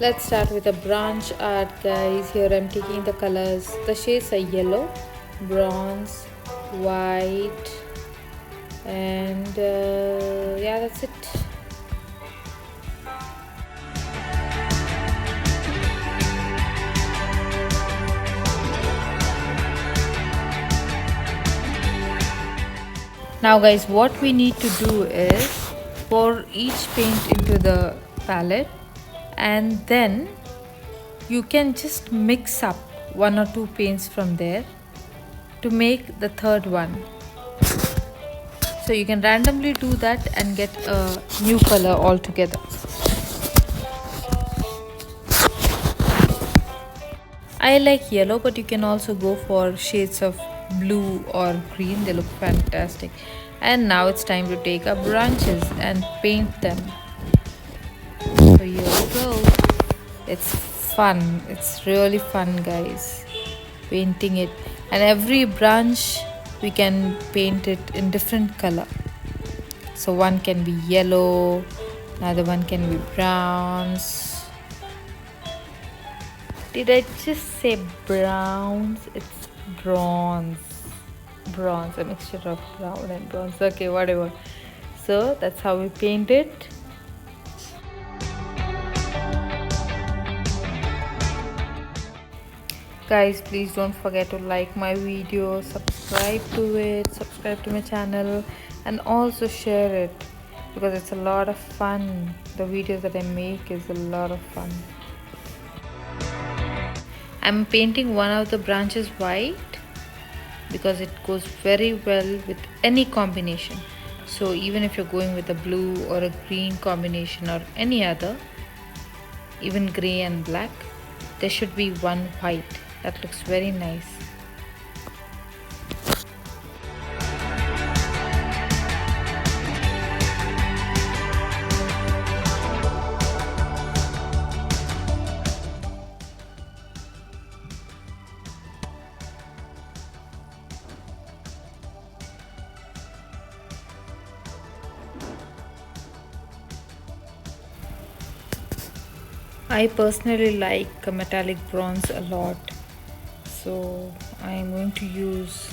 Let's start with a branch art, guys. Here I'm taking the colors. The shades are yellow, bronze, white, and yeah, that's it. Now guys, what we need to do is pour each paint into the palette, and then you can just mix up one or two paints from there to make the third one. So you can randomly do that and get a new color altogether. I like yellow, but you can also go for shades of blue or green. They look fantastic. And now it's time to take our branches and paint them. So here we go. It's fun. It's really fun, guys. Painting it. And every branch we can paint it in different color. So one can be yellow, another one can be browns. Did I just say browns? It's bronze. Bronze, a mixture of brown and bronze. Okay, whatever. So that's how we paint it. Guys, please don't forget to like my video, subscribe to it, subscribe to my channel, and also share it because it's a lot of fun. The videos that I make is a lot of fun. I'm painting one of the branches white because it goes very well with any combination. So even if you're going with a blue or a green combination or any other, even gray and black, there should be one white. That looks very nice. I personally like metallic bronze a lot, so I am going to use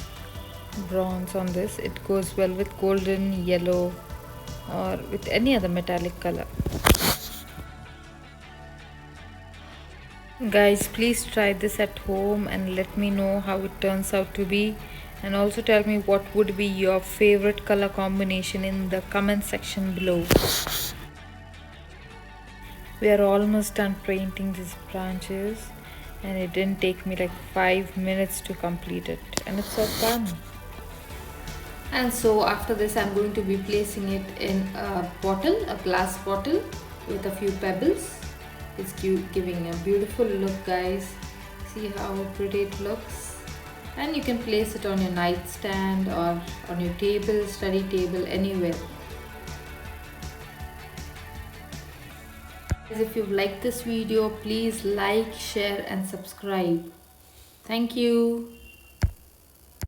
bronze on this. It goes well with golden, yellow, or with any other metallic color. Guys, please try this at home and let me know how it turns out to be, and also tell me what would be your favorite color combination in the comment section below. We are almost done painting these branches, and it didn't take me like 5 minutes to complete it, and it's so fun. And so after this I'm going to be placing it in a bottle, a glass bottle with a few pebbles. It's giving a beautiful look, guys. See how pretty it looks. And you can place it on your nightstand or on your table, study table, anywhere. If you've liked this video, please like, share and subscribe. Thank you.